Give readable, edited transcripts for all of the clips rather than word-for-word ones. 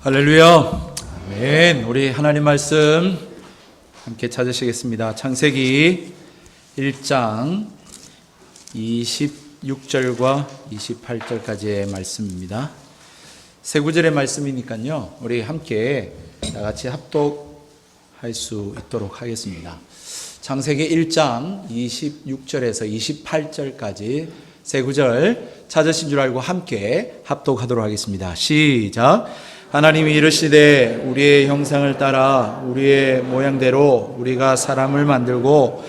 할렐루야. 아멘. 우리 하나님 말씀 함께 찾으시겠습니다. 창세기 1장 26절과 28절까지의 말씀입니다. 세 구절의 말씀이니까요, 우리 함께 다 같이 합독할 수 있도록 하겠습니다. 창세기 1장 26절에서 28절까지 세 구절 찾으신 줄 알고 함께 합독하도록 하겠습니다. 시작. 하나님이 이르시되 우리의 형상을 따라 우리의 모양대로 우리가 사람을 만들고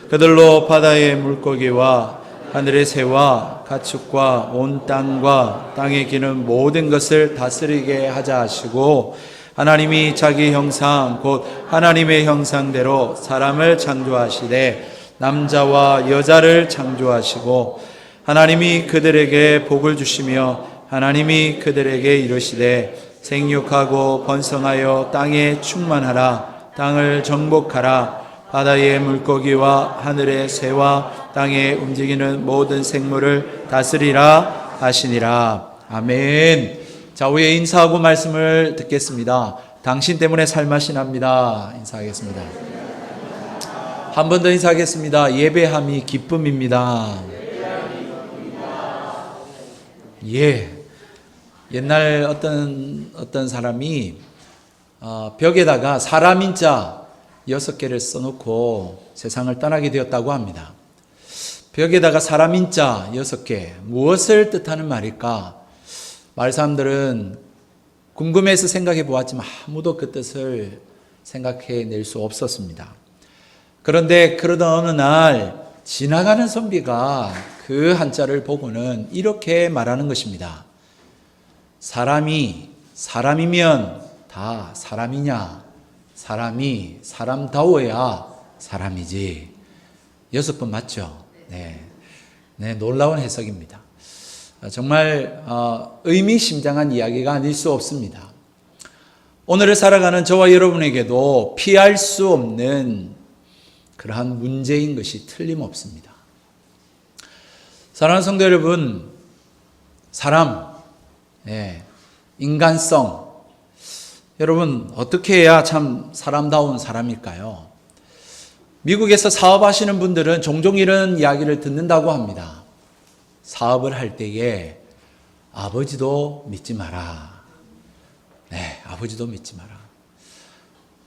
그들로 바다의 물고기와 하늘의 새와 가축과 온 땅과 땅에 기는 모든 것을 다스리게 하자 하시고, 하나님이 자기 형상 곧 하나님의 형상대로 사람을 창조하시되 남자와 여자를 창조하시고, 하나님이 그들에게 복을 주시며 하나님이 그들에게 이르시되 생육하고 번성하여 땅에 충만하라. 땅을 정복하라. 바다의 물고기와 하늘의 새와 땅에 움직이는 모든 생물을 다스리라 하시니라. 아멘. 자, 우리 인사하고 말씀을 듣겠습니다. 당신 때문에 살맛이 납니다. 인사하겠습니다. 한 번 더 인사하겠습니다. 예배함이 기쁨입니다. 예. 옛날 어떤 사람이 벽에다가 사람 인자 6개를 써놓고 세상을 떠나게 되었다고 합니다. 벽에다가 사람 인자 6개, 무엇을 뜻하는 말일까? 마을 사람들은 궁금해서 생각해 보았지만 아무도 그 뜻을 생각해낼 수 없었습니다. 그런데 그러던 어느 날 지나가는 선비가 그 한자를 보고는 이렇게 말하는 것입니다. 사람이 사람이면 다 사람이냐? 사람이 사람다워야 사람이지. 6번 맞죠? 네, 놀라운 해석입니다. 정말 의미심장한 이야기가 아닐 수 없습니다. 오늘을 살아가는 저와 여러분에게도 피할 수 없는 그러한 문제인 것이 틀림없습니다. 사랑하는 성도 여러분, 사람, 인간성, 여러분 어떻게 해야 참 사람다운 사람일까요? 미국에서 사업하시는 분들은 종종 이런 이야기를 듣는다고 합니다. 사업을 할 때에 아버지도 믿지 마라. 아버지도 믿지 마라.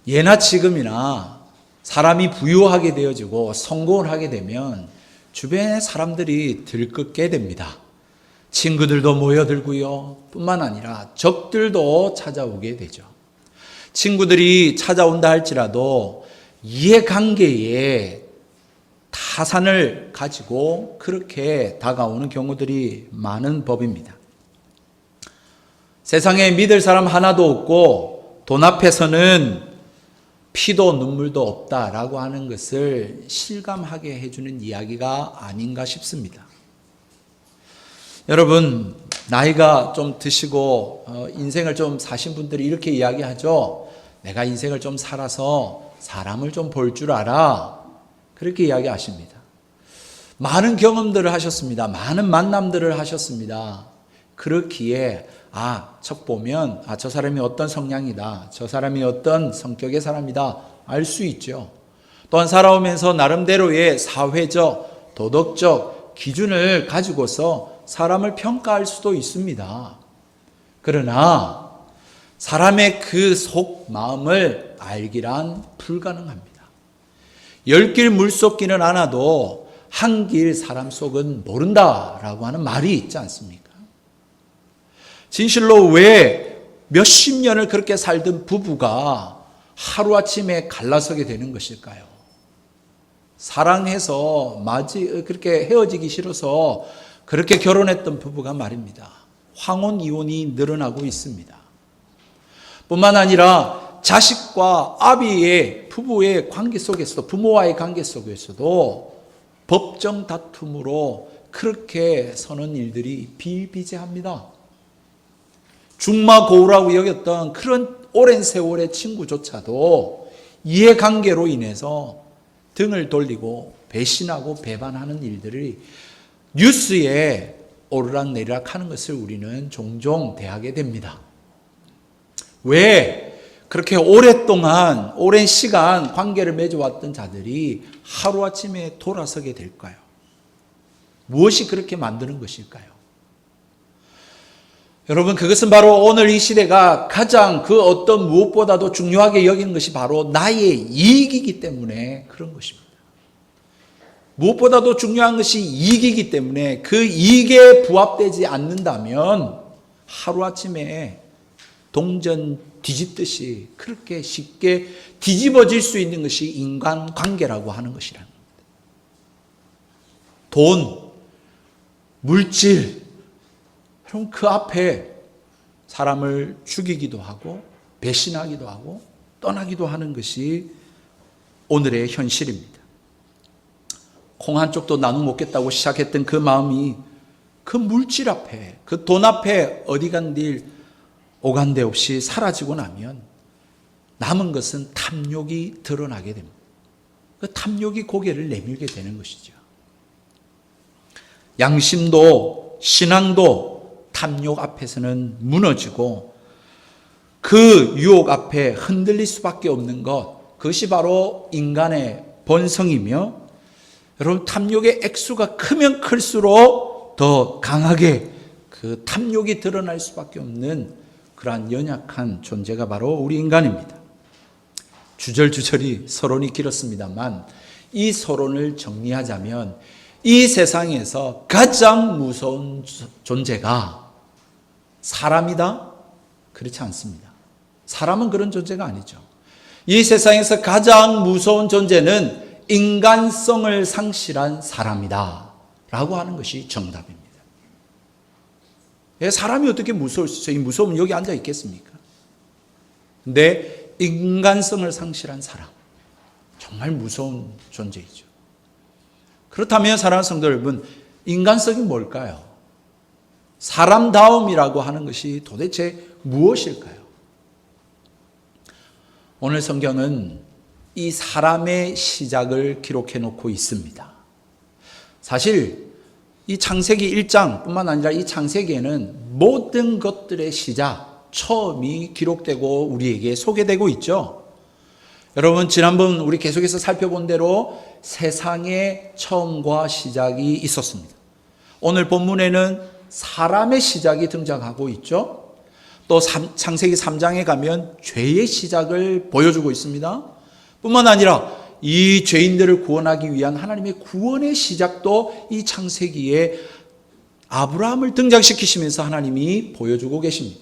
예나 지금이나 사람이 부유하게 되어지고 성공을 하게 되면 주변의 사람들이 들끓게 됩니다. 친구들도 모여들고요. 뿐만 아니라 적들도 찾아오게 되죠. 친구들이 찾아온다 할지라도 이해관계에 타산을 가지고 그렇게 다가오는 경우들이 많은 법입니다. 세상에 믿을 사람 하나도 없고 돈 앞에서는 피도 눈물도 없다라고 하는 것을 실감하게 해주는 이야기가 아닌가 싶습니다. 여러분, 나이가 좀 드시고 인생을 좀 사신 분들이 이렇게 이야기하죠. 내가 인생을 좀 살아서 사람을 좀 볼 줄 알아. 그렇게 이야기하십니다. 많은 경험들을 하셨습니다. 많은 만남들을 하셨습니다. 그렇기에 척 보면 저 사람이 어떤 성향이다. 저 사람이 어떤 성격의 사람이다. 알 수 있죠. 또한 살아오면서 나름대로의 사회적, 도덕적 기준을 가지고서 사람을 평가할 수도 있습니다. 그러나 사람의 그 속 마음을 알기란 불가능합니다. 10길 물속기는 알아도 한 길 사람 속은 모른다라고 하는 말이 있지 않습니까? 진실로 왜 몇십 년을 그렇게 살던 부부가 하루아침에 갈라서게 되는 것일까요? 사랑해서 그렇게 헤어지기 싫어서 그렇게 결혼했던 부부가 말입니다. 황혼 이혼이 늘어나고 있습니다. 뿐만 아니라 자식과 아비의 부부의 관계 속에서도, 부모와의 관계 속에서도 법정 다툼으로 그렇게 서는 일들이 비일비재합니다. 중마고우라고 여겼던 그런 오랜 세월의 친구조차도 이해관계로 인해서 등을 돌리고 배신하고 배반하는 일들이 뉴스에 오르락내리락 하는 것을 우리는 종종 대하게 됩니다. 왜 그렇게 오랫동안 오랜 시간 관계를 맺어왔던 자들이 하루아침에 돌아서게 될까요? 무엇이 그렇게 만드는 것일까요? 여러분, 그것은 바로 오늘 이 시대가 가장 그 어떤 무엇보다도 중요하게 여기는 것이 바로 나의 이익이기 때문에 그런 것입니다. 무엇보다도 중요한 것이 이익이기 때문에 그 이익에 부합되지 않는다면 하루아침에 동전 뒤집듯이 그렇게 쉽게 뒤집어질 수 있는 것이 인간관계라고 하는 것이라는 겁니다. 돈, 물질, 그럼 그 앞에 사람을 죽이기도 하고 배신하기도 하고 떠나기도 하는 것이 오늘의 현실입니다. 콩 한 쪽도 나눠 먹겠다고 시작했던 그 마음이 그 물질 앞에, 그 돈 앞에 어디 간딜 오간데 없이 사라지고 나면 남은 것은 탐욕이 드러나게 됩니다. 그 탐욕이 고개를 내밀게 되는 것이죠. 양심도 신앙도 탐욕 앞에서는 무너지고 그 유혹 앞에 흔들릴 수밖에 없는 것, 그것이 바로 인간의 본성이며, 여러분, 탐욕의 액수가 크면 클수록 더 강하게 그 탐욕이 드러날 수밖에 없는 그러한 연약한 존재가 바로 우리 인간입니다. 주절주절이 서론이 길었습니다만 이 서론을 정리하자면 이 세상에서 가장 무서운 존재가 사람이다? 그렇지 않습니다. 사람은 그런 존재가 아니죠. 이 세상에서 가장 무서운 존재는 인간성을 상실한 사람이다 라고 하는 것이 정답입니다. 사람이 어떻게 무서울 수 있어요? 이 무서우면 여기 앉아 있겠습니까? 근데 인간성을 상실한 사람, 정말 무서운 존재이죠. 그렇다면 사랑하는 성도 여러분, 인간성이 뭘까요? 사람다움이라고 하는 것이 도대체 무엇일까요? 오늘 성경은 이 사람의 시작을 기록해 놓고 있습니다. 사실 이 창세기 1장 뿐만 아니라 이 창세기에는 모든 것들의 시작, 처음이 기록되고 우리에게 소개되고 있죠. 여러분, 지난번 우리 계속해서 살펴본 대로 세상의 처음과 시작이 있었습니다. 오늘 본문에는 사람의 시작이 등장하고 있죠. 또 창세기 3장에 가면 죄의 시작을 보여주고 있습니다. 뿐만 아니라 이 죄인들을 구원하기 위한 하나님의 구원의 시작도 이 창세기에 아브라함을 등장시키시면서 하나님이 보여주고 계십니다.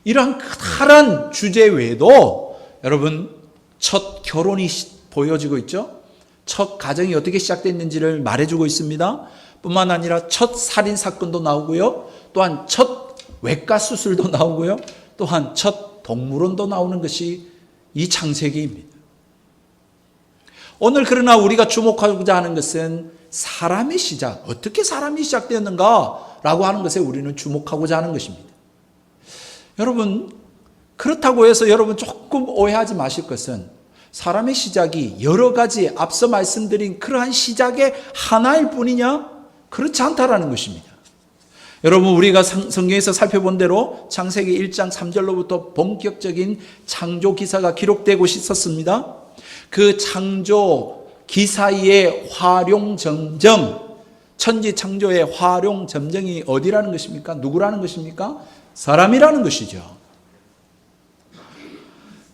이러한 커다란 주제 외에도 여러분, 첫 결혼이 보여지고 있죠. 첫 가정이 어떻게 시작됐는지를 말해주고 있습니다. 뿐만 아니라 첫 살인사건도 나오고요. 또한 첫 외과 수술도 나오고요. 또한 첫 동물원도 나오는 것이 이 창세기입니다. 오늘 그러나 우리가 주목하고자 하는 것은 사람의 시작, 어떻게 사람이 시작되었는가 라고 하는 것에 우리는 주목하고자 하는 것입니다. 여러분, 그렇다고 해서 여러분 조금 오해하지 마실 것은 사람의 시작이 여러 가지 앞서 말씀드린 그러한 시작의 하나일 뿐이냐? 그렇지 않다라는 것입니다. 여러분, 우리가 성경에서 살펴본 대로 창세기 1장 3절로부터 본격적인 창조 기사가 기록되고 있었습니다. 그 창조 기사의 활용점정, 천지 창조의 활용점정이 어디라는 것입니까? 누구라는 것입니까? 사람이라는 것이죠.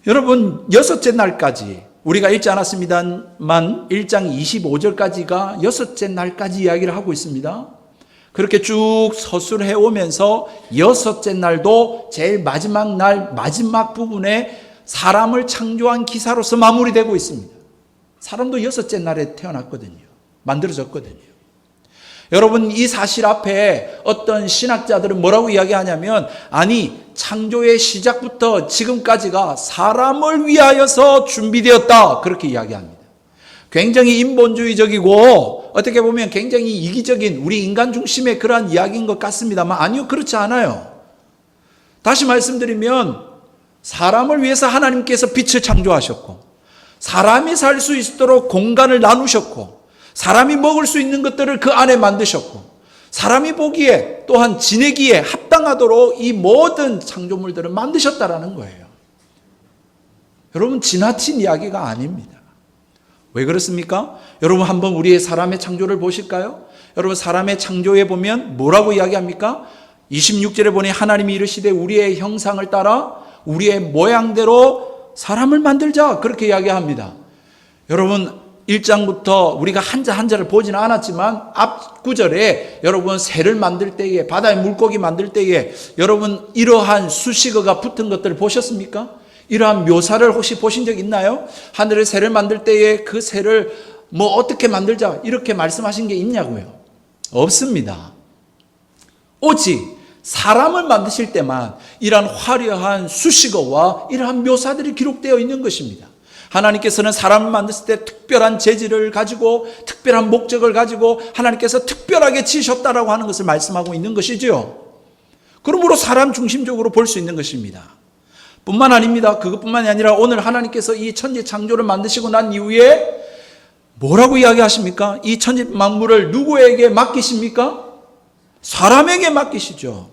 여러분, 여섯째 날까지 우리가 읽지 않았습니다만 1장 25절까지가 여섯째 날까지 이야기를 하고 있습니다. 그렇게 쭉 서술해 오면서 여섯째 날도 제일 마지막 날 마지막 부분에 사람을 창조한 기사로서 마무리되고 있습니다. 사람도 여섯째 날에 태어났거든요. 만들어졌거든요. 여러분, 이 사실 앞에 어떤 신학자들은 뭐라고 이야기하냐면, 아니, 창조의 시작부터 지금까지가 사람을 위하여서 준비되었다, 그렇게 이야기합니다. 굉장히 인본주의적이고 어떻게 보면 굉장히 이기적인 우리 인간 중심의 그러한 이야기인 것 같습니다만, 아니요, 그렇지 않아요. 다시 말씀드리면 사람을 위해서 하나님께서 빛을 창조하셨고, 사람이 살 수 있도록 공간을 나누셨고, 사람이 먹을 수 있는 것들을 그 안에 만드셨고, 사람이 보기에 또한 지내기에 합당하도록 이 모든 창조물들을 만드셨다라는 거예요. 여러분, 지나친 이야기가 아닙니다. 왜 그렇습니까? 여러분, 한번 우리의 사람의 창조를 보실까요? 여러분, 사람의 창조에 보면 뭐라고 이야기합니까? 26절에 보니 하나님이 이르시되 우리의 형상을 따라 우리의 모양대로 사람을 만들자, 그렇게 이야기합니다. 여러분, 1장부터 우리가 한자 한자를 보지는 않았지만 앞 구절에 여러분 새를 만들 때에, 바다의 물고기 만들 때에 여러분 이러한 수식어가 붙은 것들을 보셨습니까? 이러한 묘사를 혹시 보신 적 있나요? 하늘의 새를 만들 때에 그 새를 뭐 어떻게 만들자 이렇게 말씀하신 게 있냐고요? 없습니다. 오직 사람을 만드실 때만 이러한 화려한 수식어와 이러한 묘사들이 기록되어 있는 것입니다. 하나님께서는 사람을 만드실 때 특별한 재질을 가지고 특별한 목적을 가지고 하나님께서 특별하게 지으셨다라고 하는 것을 말씀하고 있는 것이죠. 그러므로 사람 중심적으로 볼 수 있는 것입니다. 뿐만 아닙니다. 그것뿐만이 아니라 오늘 하나님께서 이 천지 창조를 만드시고 난 이후에 뭐라고 이야기하십니까? 이 천지 만물을 누구에게 맡기십니까? 사람에게 맡기시죠.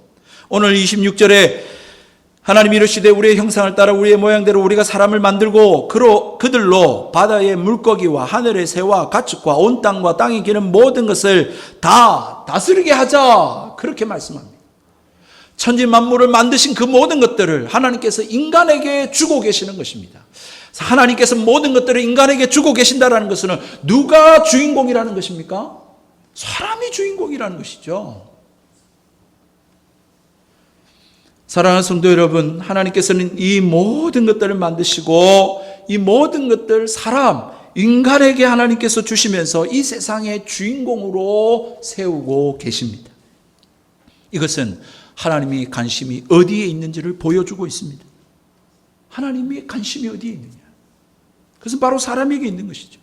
오늘 26절에 하나님이 이르시되 우리의 형상을 따라 우리의 모양대로 우리가 사람을 만들고 그들로 바다의 물고기와 하늘의 새와 가축과 온 땅과 땅에 기는 모든 것을 다 다스리게 하자, 그렇게 말씀합니다. 천지 만물을 만드신 그 모든 것들을 하나님께서 인간에게 주고 계시는 것입니다. 하나님께서 모든 것들을 인간에게 주고 계신다는 것은 누가 주인공이라는 것입니까? 사람이 주인공이라는 것이죠. 사랑하는 성도 여러분, 하나님께서는 이 모든 것들을 만드시고 이 모든 것들 사람, 인간에게 하나님께서 주시면서 이 세상의 주인공으로 세우고 계십니다. 이것은 하나님의 관심이 어디에 있는지를 보여주고 있습니다. 하나님의 관심이 어디에 있느냐? 그것은 바로 사람에게 있는 것이죠.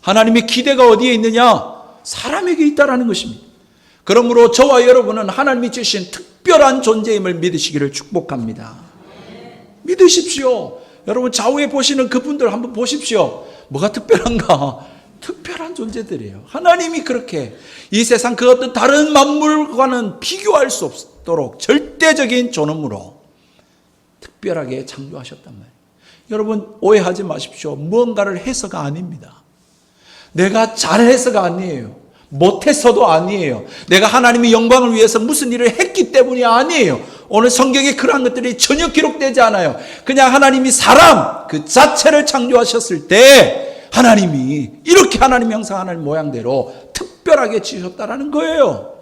하나님의 기대가 어디에 있느냐? 사람에게 있다라는 것입니다. 그러므로 저와 여러분은 하나님이 주신 특별한 존재임을 믿으시기를 축복합니다. 믿으십시오. 여러분 좌우에 보시는 그분들 한번 보십시오. 뭐가 특별한가? 특별한 존재들이에요. 하나님이 그렇게 이 세상 그 어떤 다른 만물과는 비교할 수 없도록 절대적인 존엄으로 특별하게 창조하셨단 말이에요. 여러분 오해하지 마십시오. 무언가를 해서가 아닙니다. 내가 잘해서가 아니에요. 못해서도 아니에요. 내가 하나님의 영광을 위해서 무슨 일을 했기 때문이 아니에요. 오늘 성경에 그러한 것들이 전혀 기록되지 않아요. 그냥 하나님이 사람 그 자체를 창조하셨을 때 하나님이 이렇게 하나님 형상 하나님 모양대로 특별하게 지으셨다라는 거예요.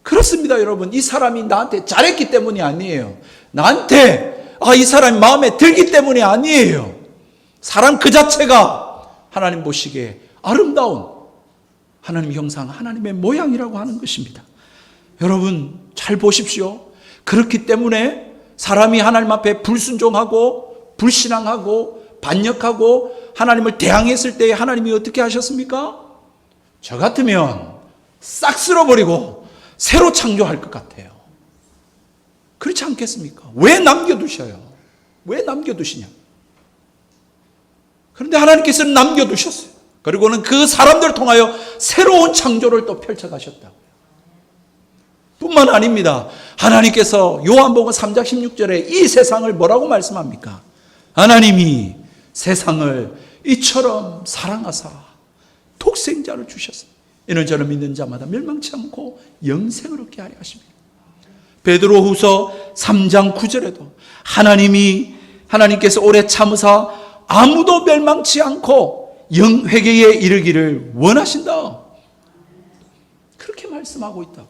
그렇습니다, 여러분. 이 사람이 나한테 잘했기 때문이 아니에요. 나한테 이 사람이 마음에 들기 때문이 아니에요. 사람 그 자체가 하나님 보시기에 아름다운 하나님 형상, 하나님의 모양이라고 하는 것입니다. 여러분 잘 보십시오. 그렇기 때문에 사람이 하나님 앞에 불순종하고 불신앙하고 반역하고 하나님을 대항했을 때 하나님이 어떻게 하셨습니까? 저 같으면 싹 쓸어버리고 새로 창조할 것 같아요. 그렇지 않겠습니까? 왜 남겨두셔요? 왜 남겨두시냐? 그런데 하나님께서는 남겨두셨어요. 그리고는 그 사람들을 통하여 새로운 창조를 또 펼쳐가셨다고요. 뿐만 아닙니다. 하나님께서 요한복음 3장 16절에 이 세상을 뭐라고 말씀합니까? 하나님이 세상을 이처럼 사랑하사 독생자를 주셨어요. 이는 저를 믿는 자마다 멸망치 않고 영생을 얻게 하려 하십니다. 베드로후서 3장 9절에도 하나님께서 오래 참으사 아무도 멸망치 않고 영회개에 이르기를 원하신다. 그렇게 말씀하고 있다고.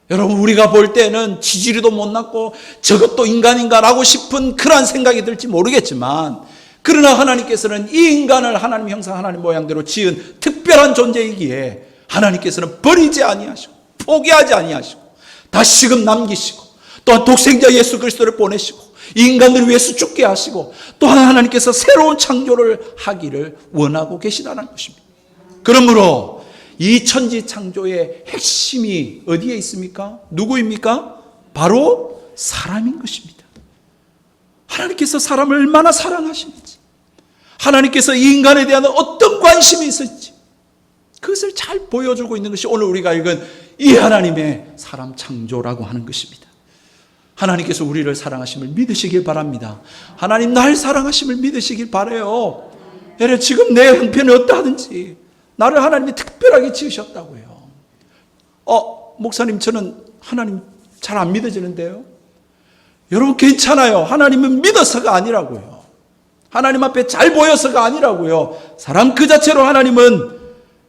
여러분 우리가 볼 때는 지지리도 못났고 저것도 인간인가라고 싶은 그런 생각이 들지 모르겠지만 그러나 하나님께서는 이 인간을 하나님 형상 하나님 모양대로 지은 특별한 존재이기에 하나님께서는 버리지 아니하시고 포기하지 아니하시고 다시금 남기시고 또한 독생자 예수 그리스도를 보내시고 이 인간들을 위해서 죽게 하시고 또한 하나님께서 새로운 창조를 하기를 원하고 계시다는 것입니다. 그러므로 이 천지 창조의 핵심이 어디에 있습니까? 누구입니까? 바로 사람인 것입니다. 하나님께서 사람을 얼마나 사랑하시는지, 하나님께서 이 인간에 대한 어떤 관심이 있을지, 그것을 잘 보여주고 있는 것이 오늘 우리가 읽은 이 하나님의 사람 창조라고 하는 것입니다. 하나님께서 우리를 사랑하심을 믿으시길 바랍니다. 하나님 날 사랑하심을 믿으시길 바라요. 여러분 지금 내 형편이 어떠하든지 나를 하나님이 특별하게 지으셨다고요. 목사님 저는 하나님 잘 안 믿어지는데요. 여러분 괜찮아요. 하나님은 믿어서가 아니라고요. 하나님 앞에 잘 보여서가 아니라고요. 사람 그 자체로 하나님은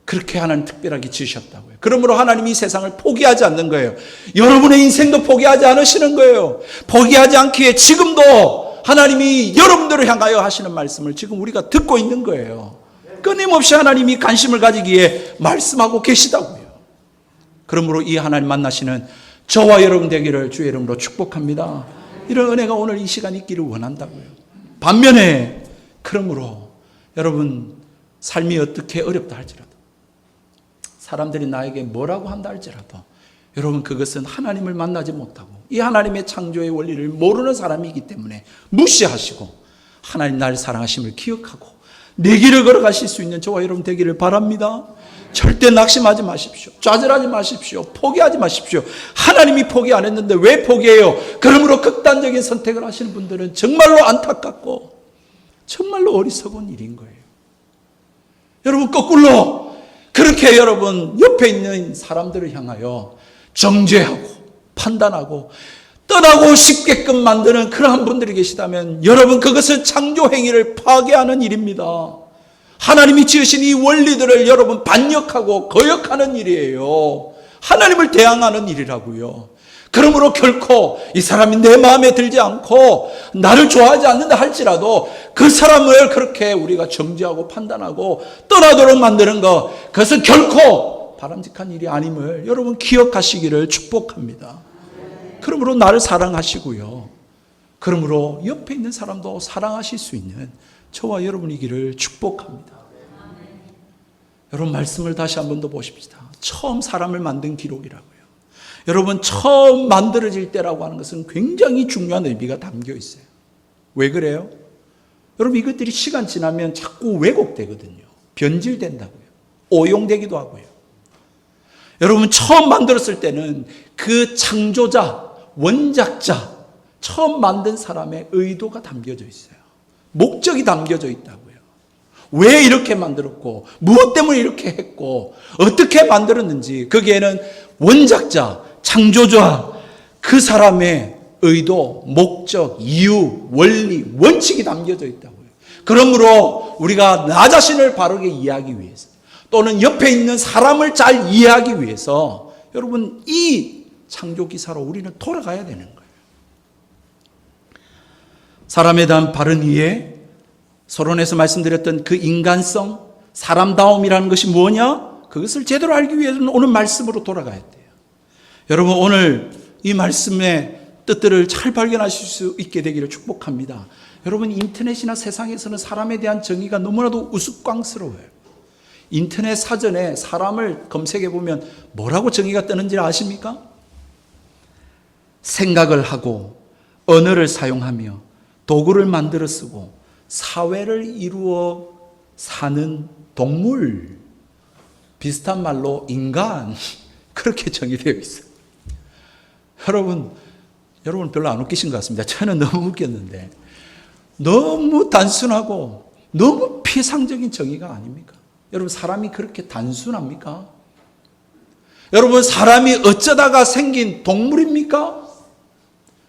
그렇게 하나님 특별하게 지으셨다고요. 그러므로 하나님이 이 세상을 포기하지 않는 거예요. 여러분의 인생도 포기하지 않으시는 거예요. 포기하지 않기에 지금도 하나님이 여러분들을 향하여 하시는 말씀을 지금 우리가 듣고 있는 거예요. 끊임없이 하나님이 관심을 가지기에 말씀하고 계시다고요. 그러므로 이 하나님 만나시는 저와 여러분 되기를 주의 이름으로 축복합니다. 이런 은혜가 오늘 이 시간 있기를 원한다고요. 반면에 그러므로 여러분 삶이 어떻게 어렵다 할지라도 사람들이 나에게 뭐라고 한다 할지라도 여러분 그것은 하나님을 만나지 못하고 이 하나님의 창조의 원리를 모르는 사람이기 때문에 무시하시고 하나님 나를 사랑하심을 기억하고 내 길을 걸어가실 수 있는 저와 여러분 되기를 바랍니다. 절대 낙심하지 마십시오. 좌절하지 마십시오. 포기하지 마십시오. 하나님이 포기 안 했는데 왜 포기해요? 그러므로 극단적인 선택을 하시는 분들은 정말로 안타깝고 정말로 어리석은 일인 거예요. 여러분 거꾸로 그렇게 여러분 옆에 있는 사람들을 향하여 정죄하고 판단하고 떠나고 싶게끔 만드는 그러한 분들이 계시다면 여러분 그것은 창조 행위를 파괴하는 일입니다. 하나님이 지으신 이 원리들을 여러분 반역하고 거역하는 일이에요. 하나님을 대항하는 일이라고요. 그러므로 결코 이 사람이 내 마음에 들지 않고 나를 좋아하지 않는다 할지라도 그 사람을 그렇게 우리가 정죄하고 판단하고 떠나도록 만드는 것, 그것은 결코 바람직한 일이 아님을 여러분 기억하시기를 축복합니다. 그러므로 나를 사랑하시고요. 그러므로 옆에 있는 사람도 사랑하실 수 있는 저와 여러분이기를 축복합니다. 여러분 말씀을 다시 한 번 더 보십시다. 처음 사람을 만든 기록이라고요. 여러분 처음 만들어질 때라고 하는 것은 굉장히 중요한 의미가 담겨 있어요. 왜 그래요? 여러분 이것들이 시간 지나면 자꾸 왜곡되거든요. 변질된다고요. 오용되기도 하고요. 여러분 처음 만들었을 때는 그 창조자, 원작자, 처음 만든 사람의 의도가 담겨져 있어요. 목적이 담겨져 있다고요. 왜 이렇게 만들었고 무엇 때문에 이렇게 했고 어떻게 만들었는지 거기에는 원작자, 창조자 그 사람의 의도, 목적, 이유, 원리, 원칙이 담겨져 있다고요. 그러므로 우리가 나 자신을 바르게 이해하기 위해서 또는 옆에 있는 사람을 잘 이해하기 위해서 여러분 이 창조 기사로 우리는 돌아가야 되는 거예요. 사람에 대한 바른 이해, 서론에서 말씀드렸던 그 인간성, 사람다움이라는 것이 뭐냐? 그것을 제대로 알기 위해서는 오늘 말씀으로 돌아가야 돼요. 여러분 오늘 이 말씀의 뜻들을 잘 발견하실 수 있게 되기를 축복합니다. 여러분 인터넷이나 세상에서는 사람에 대한 정의가 너무나도 우스꽝스러워요. 인터넷 사전에 사람을 검색해 보면 뭐라고 정의가 뜨는지 아십니까? 생각을 하고 언어를 사용하며 도구를 만들어 쓰고 사회를 이루어 사는 동물, 비슷한 말로 인간, 그렇게 정의되어 있어요. 여러분 별로 안 웃기신 것 같습니다. 저는 너무 웃겼는데 너무 단순하고 너무 피상적인 정의가 아닙니까? 여러분 사람이 그렇게 단순합니까? 여러분 사람이 어쩌다가 생긴 동물입니까?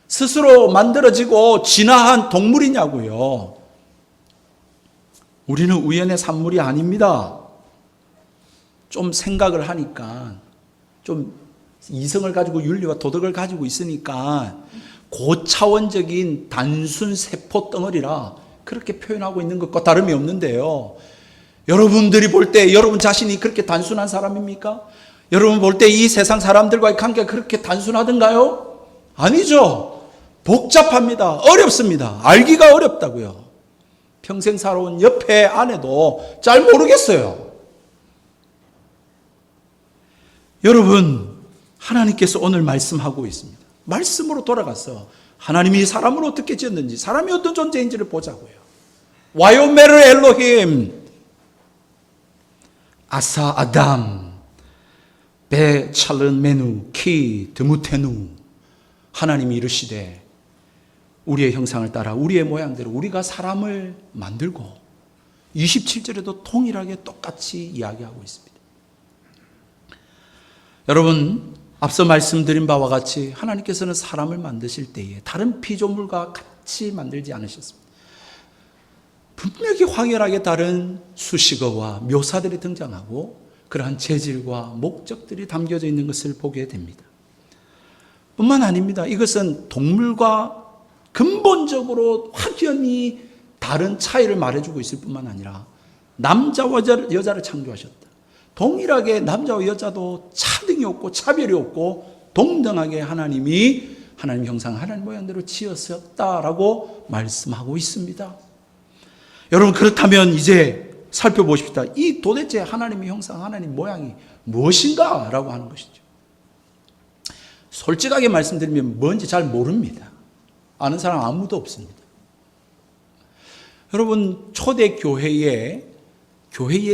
스스로 만들어지고 진화한 동물이냐고요. 우리는 우연의 산물이 아닙니다. 좀 생각을 하니까 좀 이성을 가지고 윤리와 도덕을 가지고 있으니까 고차원적인 단순 세포 덩어리라 그렇게 표현하고 있는 것과 다름이 없는데요. 여러분들이 볼 때 여러분 자신이 그렇게 단순한 사람입니까? 여러분 볼 때 이 세상 사람들과의 관계가 그렇게 단순하던가요? 아니죠. 복잡합니다. 어렵습니다. 알기가 어렵다고요. 평생 살아온 옆에 아내도 잘 모르겠어요. 여러분 하나님께서 오늘 말씀하고 있습니다. 말씀으로 돌아가서 하나님이 사람을 어떻게 지었는지 사람이 어떤 존재인지를 보자고요. 와요메르 엘로힘 아사 아담 베 찰른 메누 키 드무테누. 하나님이 이르시되 우리의 형상을 따라 우리의 모양대로 우리가 사람을 만들고, 27절에도 동일하게 똑같이 이야기하고 있습니다. 여러분, 앞서 말씀드린 바와 같이 하나님께서는 사람을 만드실 때에 다른 피조물과 같이 만들지 않으셨습니다. 분명히 확연하게 다른 수식어와 묘사들이 등장하고 그러한 재질과 목적들이 담겨져 있는 것을 보게 됩니다. 뿐만 아닙니다. 이것은 동물과 근본적으로 확연히 다른 차이를 말해주고 있을 뿐만 아니라 남자와 여자를 창조하셨다. 동일하게 남자와 여자도 차등이 없고 차별이 없고 동등하게 하나님이 하나님 형상, 하나님 모양대로 지었었다라고 말씀하고 있습니다. 여러분, 그렇다면 이제 살펴보십시다. 이 도대체 하나님의 형상, 하나님 모양이 무엇인가? 라고 하는 것이죠. 솔직하게 말씀드리면 뭔지 잘 모릅니다. 아는 사람 아무도 없습니다. 여러분, 초대 교회의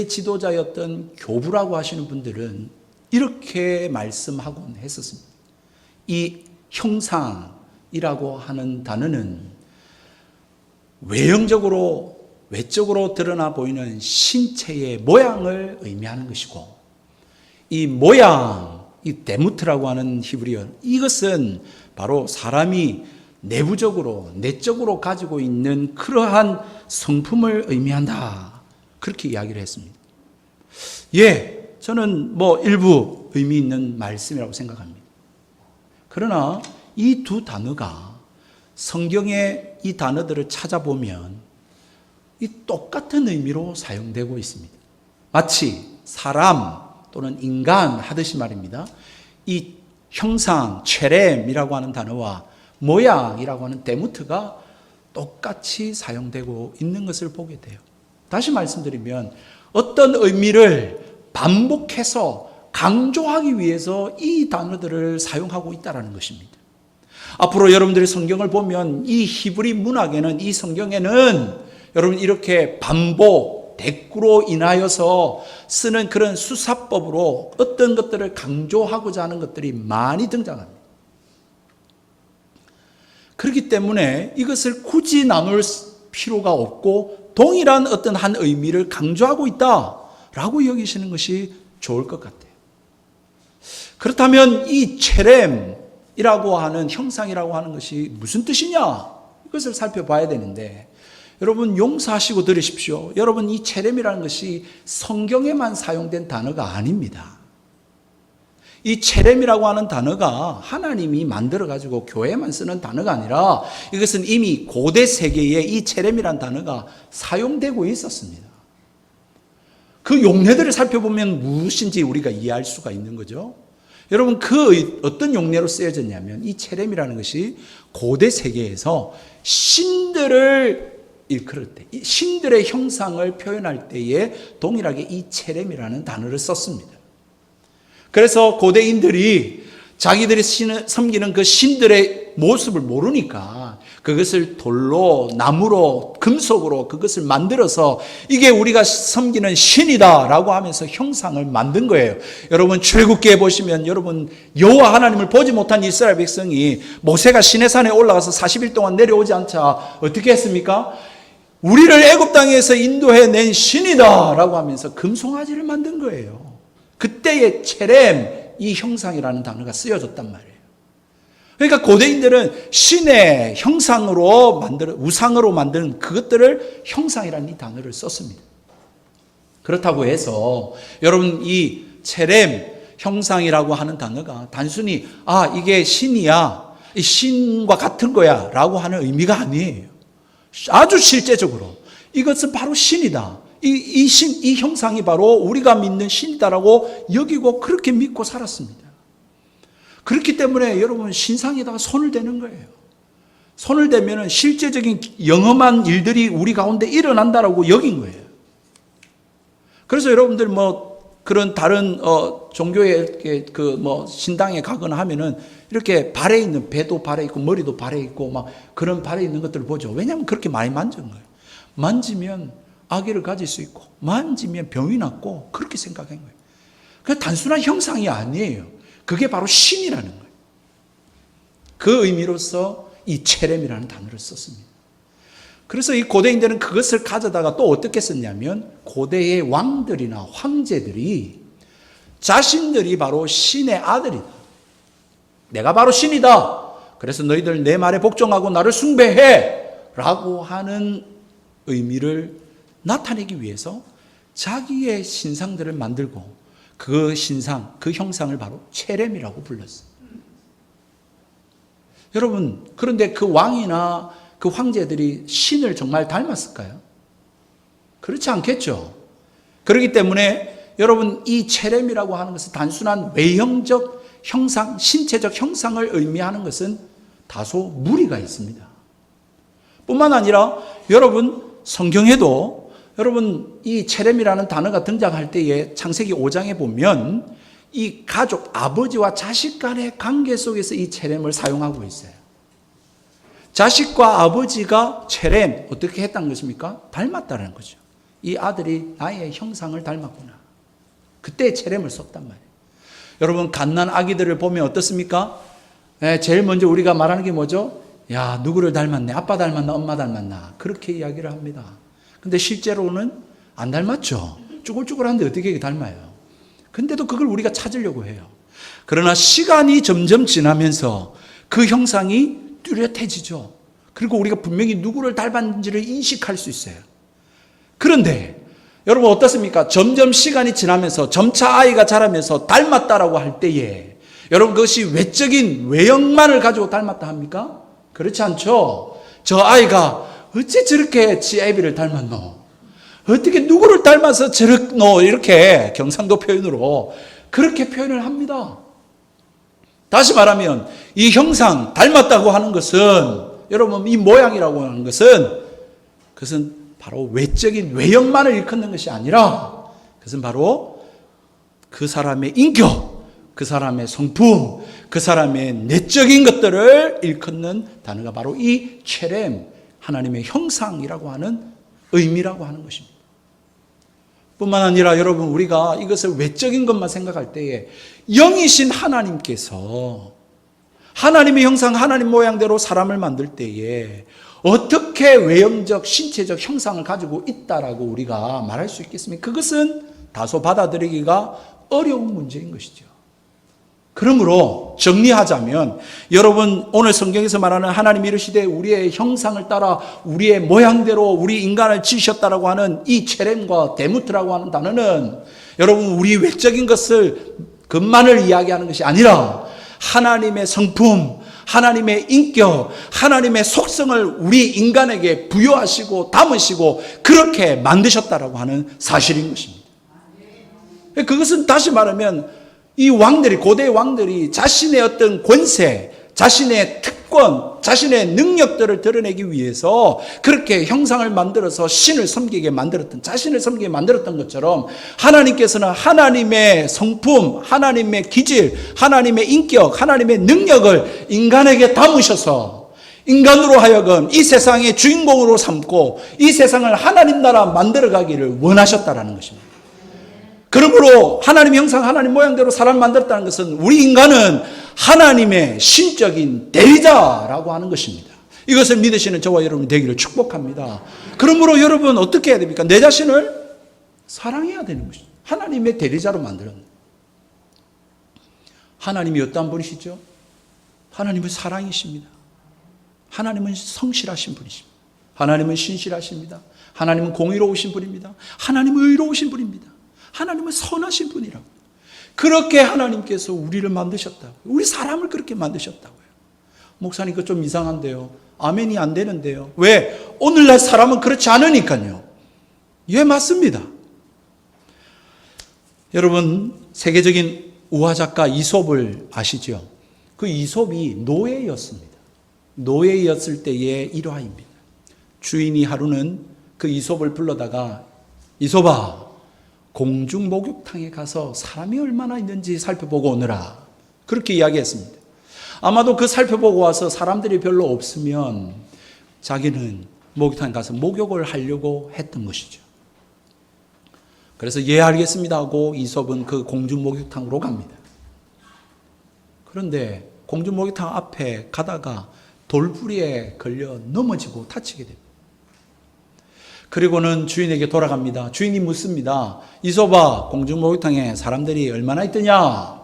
지도자였던 교부라고 하시는 분들은 이렇게 말씀하곤 했었습니다. 이 형상이라고 하는 단어는 외적으로 드러나 보이는 신체의 모양을 의미하는 것이고, 이 모양, 이 데무트라고 하는 히브리어, 이것은 바로 사람이 내적으로 가지고 있는 그러한 성품을 의미한다. 그렇게 이야기를 했습니다. 예, 저는 일부 의미 있는 말씀이라고 생각합니다. 그러나 이 두 단어가 성경의 이 단어들을 찾아보면 이 똑같은 의미로 사용되고 있습니다. 마치 사람 또는 인간 하듯이 말입니다. 이 형상, 체렘이라고 하는 단어와 모양이라고 하는 데무트가 똑같이 사용되고 있는 것을 보게 돼요. 다시 말씀드리면 어떤 의미를 반복해서 강조하기 위해서 이 단어들을 사용하고 있다는 것입니다. 앞으로 여러분들이 성경을 보면 이 히브리 문학에는, 이 성경에는 여러분 이렇게 반복, 대꾸로 인하여서 쓰는 그런 수사법으로 어떤 것들을 강조하고자 하는 것들이 많이 등장합니다. 그렇기 때문에 이것을 굳이 나눌 필요가 없고 동일한 어떤 한 의미를 강조하고 있다라고 여기시는 것이 좋을 것 같아요. 그렇다면 이 체렘이라고 하는 형상이라고 하는 것이 무슨 뜻이냐? 이것을 살펴봐야 되는데, 여러분 용서하시고 들으십시오. 여러분, 이 체렘이라는 것이 성경에만 사용된 단어가 아닙니다. 이 체렘이라고 하는 단어가 하나님이 만들어가지고 교회만 쓰는 단어가 아니라 이것은 이미 고대 세계에 이 체렘이라는 단어가 사용되고 있었습니다. 그 용례들을 살펴보면 무엇인지 우리가 이해할 수가 있는 거죠. 여러분, 그 어떤 용례로 쓰여졌냐면 이 체렘이라는 것이 고대 세계에서 신들을 일컬을 때, 신들의 형상을 표현할 때에 동일하게 이 체렘이라는 단어를 썼습니다. 그래서 고대인들이 자기들이 섬기는 그 신들의 모습을 모르니까 그것을 돌로, 나무로, 금속으로 그것을 만들어서 이게 우리가 섬기는 신이다 라고 하면서 형상을 만든 거예요. 여러분, 출애굽기에 보시면 여러분 여호와 하나님을 보지 못한 이스라엘 백성이 모세가 시내산에 올라가서 40일 동안 내려오지 않자 어떻게 했습니까? 우리를 애굽 땅에서 인도해낸 신이다 라고 하면서 금송아지를 만든 거예요. 그때의 체렘, 이 형상이라는 단어가 쓰여졌단 말이에요. 그러니까 고대인들은 신의 형상으로 우상으로 만든 그것들을 형상이라는 이 단어를 썼습니다. 그렇다고 해서 여러분, 이 체렘, 형상이라고 하는 단어가 단순히 이게 신이야, 이 신과 같은 거야 라고 하는 의미가 아니에요. 아주 실제적으로 이것은 바로 신이다. 이 형상이 바로 우리가 믿는 신이다라고 여기고 그렇게 믿고 살았습니다. 그렇기 때문에 여러분, 신상에다가 손을 대는 거예요. 손을 대면 실제적인 영험한 일들이 우리 가운데 일어난다라고 여긴 거예요. 그래서 여러분들 그런 다른 종교의 신당에 가거나 하면은 이렇게 발에 있는 배도 발에 있고 머리도 발에 있고 막 그런 발에 있는 것들을 보죠. 왜냐하면 그렇게 많이 만진 거예요. 만지면 아기를 가질 수 있고 만지면 병이 낫고 그렇게 생각한 거예요. 그 단순한 형상이 아니에요. 그게 바로 신이라는 거예요. 그 의미로서 이 체렘이라는 단어를 썼습니다. 그래서 이 고대인들은 그것을 가져다가 또 어떻게 썼냐면 고대의 왕들이나 황제들이 자신들이 바로 신의 아들이다. 내가 바로 신이다. 그래서 너희들 내 말에 복종하고 나를 숭배해. 라고 하는 의미를 나타내기 위해서 자기의 신상들을 만들고 그 신상, 그 형상을 바로 체렘이라고 불렀어요. 여러분, 그런데 그 왕이나 그 황제들이 신을 정말 닮았을까요? 그렇지 않겠죠. 그렇기 때문에 여러분, 이 체렘이라고 하는 것은 단순한 외형적 형상, 신체적 형상을 의미하는 것은 다소 무리가 있습니다. 뿐만 아니라 여러분, 성경에도 여러분 이 체렘이라는 단어가 등장할 때에 창세기 5장에 보면 이 가족, 아버지와 자식 간의 관계 속에서 이 체렘을 사용하고 있어요. 자식과 아버지가 체렘, 어떻게 했다는 것입니까? 닮았다는 거죠. 이 아들이 나의 형상을 닮았구나. 그때 체렘을 썼단 말이에요. 여러분, 갓난 아기들을 보면 어떻습니까? 제일 먼저 우리가 말하는 게 뭐죠? 야, 누구를 닮았네? 아빠 닮았나? 엄마 닮았나? 그렇게 이야기를 합니다. 근데 실제로는 안 닮았죠. 쭈글쭈글한데 어떻게 닮아요? 근데도 그걸 우리가 찾으려고 해요. 그러나 시간이 점점 지나면서 그 형상이 뚜렷해지죠. 그리고 우리가 분명히 누구를 닮았는지를 인식할 수 있어요. 그런데 여러분 어떻습니까? 점점 시간이 지나면서 점차 아이가 자라면서 닮았다라고 할 때에 여러분 그것이 외적인 외형만을 가지고 닮았다 합니까? 그렇지 않죠. 저 아이가 어째 저렇게 지 애비를 닮았노? 어떻게 누구를 닮아서 저렇노? 이렇게 경상도 표현으로 그렇게 표현을 합니다. 다시 말하면 이 형상 닮았다고 하는 것은 여러분 이 모양이라고 하는 것은 그것은 바로 외적인 외형만을 일컫는 것이 아니라 그것은 바로 그 사람의 인격, 그 사람의 성품, 그 사람의 내적인 것들을 일컫는 단어가 바로 이 체렘, 하나님의 형상이라고 하는 의미라고 하는 것입니다. 뿐만 아니라 여러분 우리가 이것을 외적인 것만 생각할 때에 영이신 하나님께서 하나님의 형상, 하나님 모양대로 사람을 만들 때에 어떻게 외형적, 신체적 형상을 가지고 있다라고 우리가 말할 수 있겠습니까? 그것은 다소 받아들이기가 어려운 문제인 것이죠. 그러므로 정리하자면 여러분 오늘 성경에서 말하는 하나님이 이르시되 우리의 형상을 따라 우리의 모양대로 우리 인간을 지으셨다라고 하는 이 체렘과 데무트라고 하는 단어는 여러분 우리 외적인 것을 것만을 이야기하는 것이 아니라 하나님의 성품, 하나님의 인격, 하나님의 속성을 우리 인간에게 부여하시고 담으시고 그렇게 만드셨다라고 하는 사실인 것입니다. 그것은 다시 말하면 이 왕들이, 고대 왕들이 자신의 어떤 권세, 자신의 특권, 자신의 능력들을 드러내기 위해서 그렇게 형상을 만들어서 신을 섬기게 만들었던, 자신을 섬기게 만들었던 것처럼 하나님께서는 하나님의 성품, 하나님의 기질, 하나님의 인격, 하나님의 능력을 인간에게 담으셔서 인간으로 하여금 이 세상의 주인공으로 삼고 이 세상을 하나님 나라 만들어가기를 원하셨다라는 것입니다. 그러므로 하나님 형상, 하나님 모양대로 사람 만들었다는 것은 우리 인간은 하나님의 신적인 대리자라고 하는 것입니다. 이것을 믿으시는 저와 여러분이 되기를 축복합니다. 그러므로 여러분 어떻게 해야 됩니까? 내 자신을 사랑해야 되는 것이죠. 하나님의 대리자로 만들었는데 하나님이 어떠한 분이시죠? 하나님은 사랑이십니다. 하나님은 성실하신 분이십니다. 하나님은 신실하십니다. 하나님은 공의로우신 분입니다. 하나님은 의로우신 분입니다. 하나님은 선하신 분이라고. 그렇게 하나님께서 우리를 만드셨다고. 우리 사람을 그렇게 만드셨다고요. 목사님 그거 좀 이상한데요. 아멘이 안 되는데요. 왜? 오늘날 사람은 그렇지 않으니까요. 예, 맞습니다. 여러분 세계적인 우화 작가 이솝을 아시죠? 그 이솝이 노예였습니다. 노예였을 때의 일화입니다. 주인이 하루는 그 이솝을 불러다가 이솝아 공중 목욕탕에 가서 사람이 얼마나 있는지 살펴보고 오너라. 그렇게 이야기했습니다. 아마도 그 살펴보고 와서 사람들이 별로 없으면 자기는 목욕탕에 가서 목욕을 하려고 했던 것이죠. 그래서 예 알겠습니다 하고 이솝은 그 공주 목욕탕으로 갑니다. 그런데 공주 목욕탕 앞에 가다가 돌부리에 걸려 넘어지고 다치게 됩니다. 그리고는 주인에게 돌아갑니다. 주인이 묻습니다. 이솝아, 공주 목욕탕에 사람들이 얼마나 있더냐?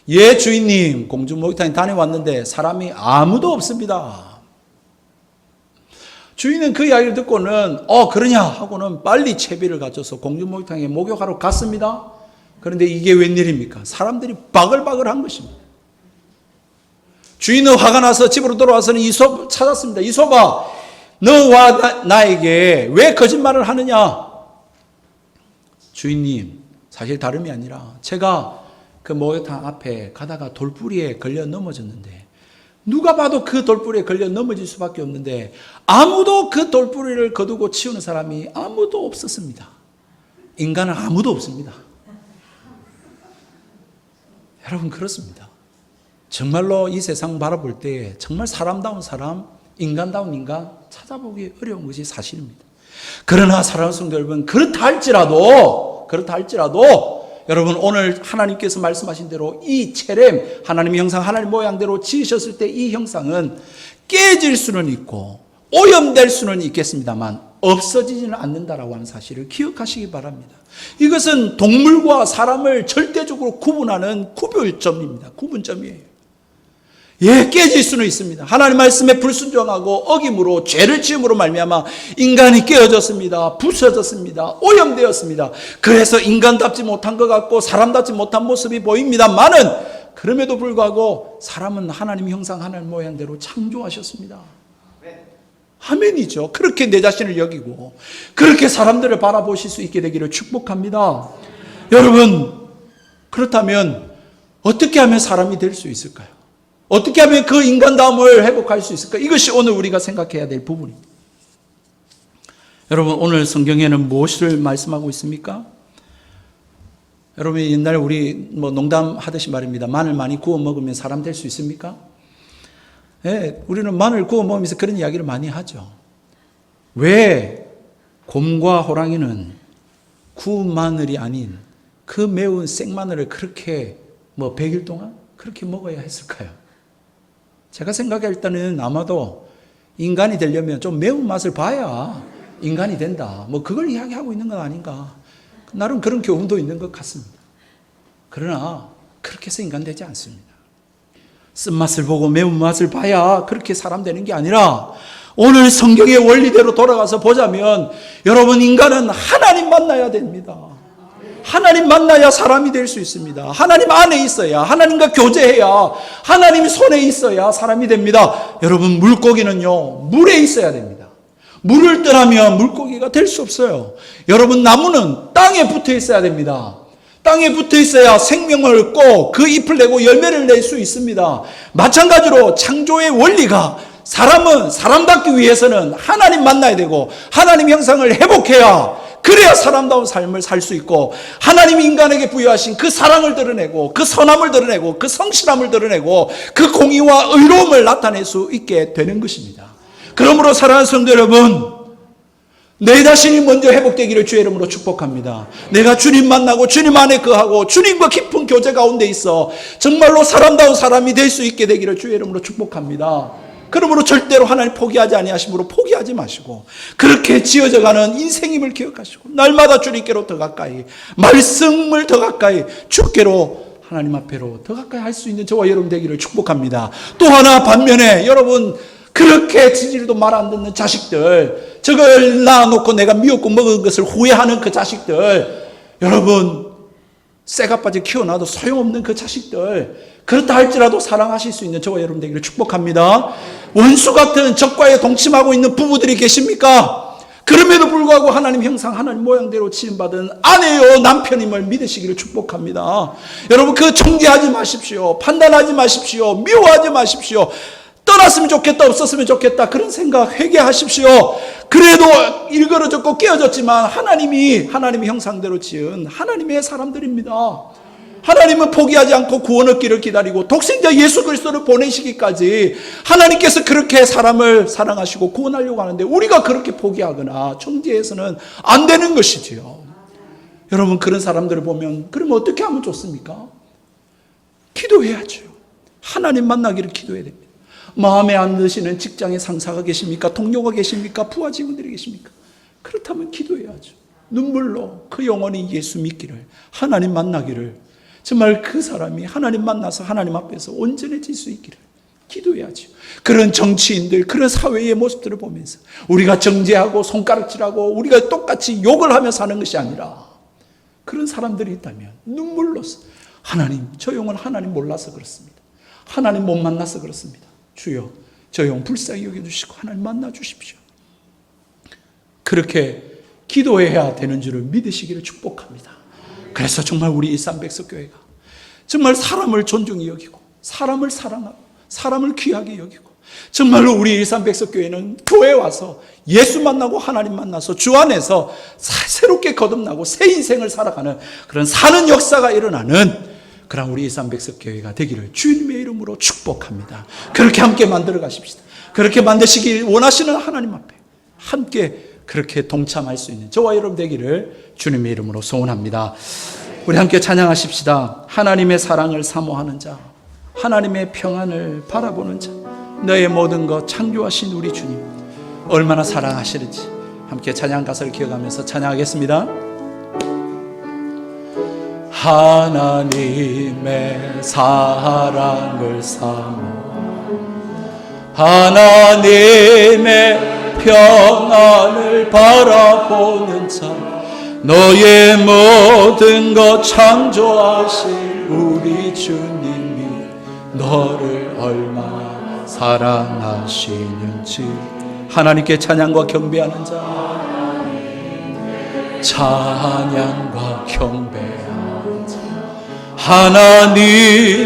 예 주인님, 공주 목욕탕에 다녀왔는데 사람이 아무도 없습니다. 주인은 그 이야기를 듣고는 그러냐 하고는 빨리 채비를 가져서 공주 목욕탕에 목욕하러 갔습니다. 그런데 이게 웬일입니까? 사람들이 바글바글한 것입니다. 주인은 화가 나서 집으로 돌아와서는 이솝을 찾았습니다. 이솝아, 너와 나에게 왜 거짓말을 하느냐? 주인님, 사실 다름이 아니라 제가 그 목욕탕 앞에 가다가 돌부리에 걸려 넘어졌는데 누가 봐도 그 돌부리에 걸려 넘어질 수밖에 없는데 아무도 그 돌부리를 거두고 치우는 사람이 아무도 없었습니다. 인간은 아무도 없습니다. 여러분, 그렇습니다. 정말로 이 세상 바라볼 때 정말 사람다운 사람, 인간다운 인간 찾아보기 어려운 것이 사실입니다. 그러나 사랑하는 성도 여러분, 그렇다 할지라도 여러분, 오늘 하나님께서 말씀하신 대로 이 체렘, 하나님의 형상, 하나님 모양대로 지으셨을 때 이 형상은 깨질 수는 있고 오염될 수는 있겠습니다만 없어지지는 않는다라고 하는 사실을 기억하시기 바랍니다. 이것은 동물과 사람을 절대적으로 구분하는 구별점입니다. 구분점이에요. 예, 깨질 수는 있습니다. 하나님 말씀에 불순종하고 어김으로 죄를 지음으로 말미암아 인간이 깨어졌습니다. 부서졌습니다. 오염되었습니다. 그래서 인간답지 못한 것 같고 사람답지 못한 모습이 보입니다만은 그럼에도 불구하고 사람은 하나님 형상, 하나님 모양대로 창조하셨습니다. 아멘이죠. 그렇게 내 자신을 여기고 그렇게 사람들을 바라보실 수 있게 되기를 축복합니다. 여러분, 그렇다면 어떻게 하면 사람이 될 수 있을까요? 어떻게 하면 그 인간다움을 회복할 수 있을까? 이것이 오늘 우리가 생각해야 될 부분입니다. 여러분, 오늘 성경에는 무엇을 말씀하고 있습니까? 여러분, 옛날에 우리 농담하듯이 말입니다. 마늘 많이 구워 먹으면 사람 될 수 있습니까? 네, 우리는 마늘 구워 먹으면서 그런 이야기를 많이 하죠. 왜 곰과 호랑이는 구운 마늘이 아닌 그 매운 생마늘을 그렇게 100일 동안 그렇게 먹어야 했을까요? 제가 생각할 때는 아마도 인간이 되려면 좀 매운맛을 봐야 인간이 된다. 그걸 이야기하고 있는 건 아닌가. 나름 그런 교훈도 있는 것 같습니다. 그러나 그렇게 해서 인간 되지 않습니다. 쓴맛을 보고 매운맛을 봐야 그렇게 사람 되는 게 아니라 오늘 성경의 원리대로 돌아가서 보자면 여러분, 인간은 하나님 만나야 됩니다. 하나님 만나야 사람이 될 수 있습니다. 하나님 안에 있어야, 하나님과 교제해야, 하나님 손에 있어야 사람이 됩니다. 여러분, 물고기는요, 물에 있어야 됩니다. 물을 떠나면 물고기가 될 수 없어요. 여러분, 나무는 땅에 붙어 있어야 됩니다. 땅에 붙어 있어야 생명을 얻고 그 잎을 내고 열매를 낼 수 있습니다. 마찬가지로 창조의 원리가 사람은 사람답기 위해서는 하나님 만나야 되고 하나님 형상을 회복해야, 그래야 사람다운 삶을 살 수 있고 하나님이 인간에게 부여하신 그 사랑을 드러내고 그 선함을 드러내고 그 성실함을 드러내고 그 공의와 의로움을 나타낼 수 있게 되는 것입니다. 그러므로 사랑하는 성도 여러분, 내 자신이 먼저 회복되기를 주의 이름으로 축복합니다. 내가 주님 만나고 주님 안에 거하고 주님과 깊은 교제 가운데 있어 정말로 사람다운 사람이 될 수 있게 되기를 주의 이름으로 축복합니다. 그러므로 절대로 하나님 포기하지 아니하심으로 포기하지 마시고 그렇게 지어져가는 인생임을 기억하시고 날마다 주님께로 더 가까이, 말씀을 더 가까이, 주께로, 하나님 앞에로 더 가까이 할 수 있는 저와 여러분 되기를 축복합니다. 또 하나 반면에 여러분, 그렇게 지지리도 말 안 듣는 자식들, 저걸 낳아놓고 내가 미역국 먹은 것을 후회하는 그 자식들, 여러분, 쇠가 빠져 키워놔도 소용없는 그 자식들, 그렇다 할지라도 사랑하실 수 있는 저와 여러분 되기를 축복합니다. 원수 같은 적과에 동침하고 있는 부부들이 계십니까? 그럼에도 불구하고 하나님 형상, 하나님 모양대로 지음받은 아내요 남편임을 믿으시기를 축복합니다. 여러분, 그 정죄하지 마십시오. 판단하지 마십시오. 미워하지 마십시오. 떠났으면 좋겠다, 없었으면 좋겠다, 그런 생각 회개하십시오. 그래도 일그러졌고 깨어졌지만 하나님이 하나님의 형상대로 지은 하나님의 사람들입니다. 하나님은 포기하지 않고 구원 얻기를 기다리고 독생자 예수 그리스도를 보내시기까지 하나님께서 그렇게 사람을 사랑하시고 구원하려고 하는데 우리가 그렇게 포기하거나 정죄해서는 안 되는 것이지요. 여러분, 그런 사람들을 보면 그러면 어떻게 하면 좋습니까? 기도해야죠. 하나님 만나기를 기도해야 됩니다. 마음에 안 드시는 직장의 상사가 계십니까? 동료가 계십니까? 부하 직원들이 계십니까? 그렇다면 기도해야죠. 눈물로 그 영혼이 예수 믿기를, 하나님 만나기를, 정말 그 사람이 하나님 만나서 하나님 앞에서 온전해질 수 있기를 기도해야죠. 그런 정치인들, 그런 사회의 모습들을 보면서 우리가 정죄하고 손가락질하고 우리가 똑같이 욕을 하며 사는 것이 아니라, 그런 사람들이 있다면 눈물로서 하나님, 저 영혼 하나님 몰라서 그렇습니다. 하나님 못 만나서 그렇습니다. 주여, 저 영혼 불쌍히 여겨주시고 하나님 만나 주십시오. 그렇게 기도해야 되는 줄을 믿으시기를 축복합니다. 그래서 정말 우리 일산백석교회가 정말 사람을 존중히 여기고 사람을 사랑하고 사람을 귀하게 여기고, 정말로 우리 일산백석교회는 교회에 와서 예수 만나고 하나님 만나서 주 안에서 새롭게 거듭나고 새 인생을 살아가는 그런 사는 역사가 일어나는 그런 우리 일산백석교회가 되기를 주님의 이름으로 축복합니다. 그렇게 함께 만들어 가십시다. 그렇게 만드시기 원하시는 하나님 앞에 함께 그렇게 동참할 수 있는 저와 여러분 되기를 주님의 이름으로 소원합니다. 우리 함께 찬양하십시다. 하나님의 사랑을 사모하는 자, 하나님의 평안을 바라보는 자, 너의 모든 것 창조하신 우리 주님 얼마나 사랑하시는지 함께 찬양 가사를 기억하면서 찬양하겠습니다. 하나님의 사랑을 사모, 하나님의 평안을 바라보는 자, 너의 모든 것 창조하신 우리 주님이 너를 얼마나 사랑하시는지 하나님께 찬양과 경배하는 자, 찬양과 경배하는 자, 하나님의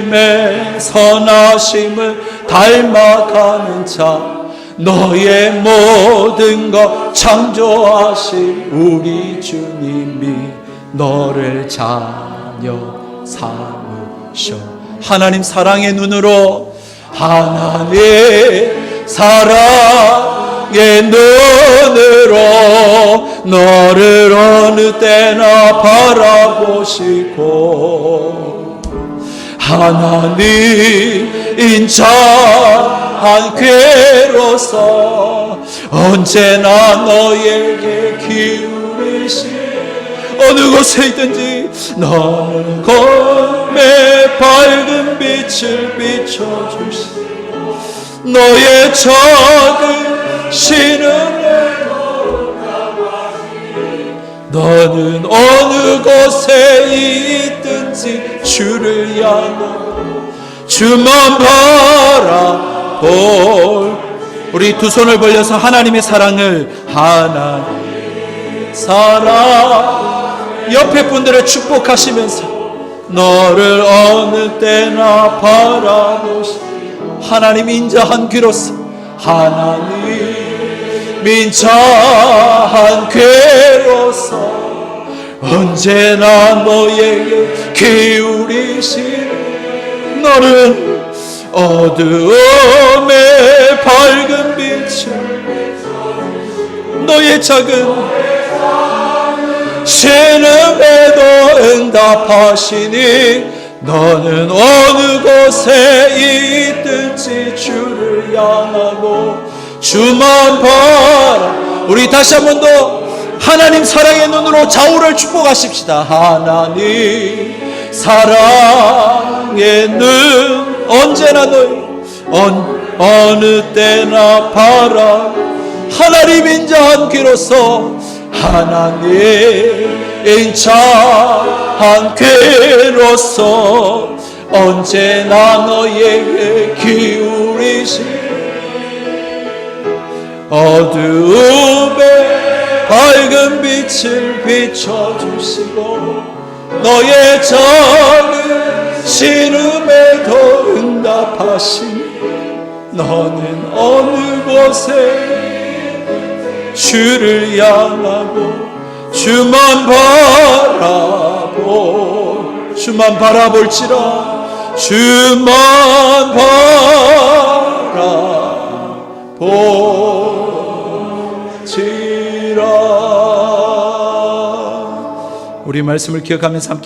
선하심을 닮아가는 자, 너의 모든 것 창조하신 우리 주님이 너를 자녀 삼으셔. 하나님 사랑의 눈으로, 하나님 사랑의 눈으로 너를 어느 때나 바라보시고, 하나님 인자한 괴로서 언제나 너에게 기울이시, 어느 곳에 있든지 너는 검의 밝은 빛을 비춰주시고, 너의 적은 신음을 너는 어느 곳에 있든지 주를 향하고 주만 바라볼, 우리 두 손을 벌려서 하나님의 사랑을, 하나님 사랑, 옆에 분들을 축복하시면서 너를 어느 때나 바라보시고, 하나님 인자한 귀로서, 하나님 인자한 귀로서 언제나 너에게 기울이시는, 너는 어두움의 밝은 빛을 너의 작은 신음에도 응답하시니, 너는 어느 곳에 있든지 주를 향하고 주만 바라. 우리 다시 한 번 더 하나님 사랑의 눈으로 좌우를 축복하십시다. 하나님 사랑의 눈 언제나 너희 어느 때나 바라, 하나님 인자한 귀로서, 하나님 인자한 귀로서 언제나 너에게 기울이시, 어두움에 밝은 빛을 비춰주시고 너의 작은 신음에도 응답하시니, 너는 어느 곳에 주를 향하고 주만 바라볼지라, 주만 바라볼지라. 우리 말씀을 기억하면서 함께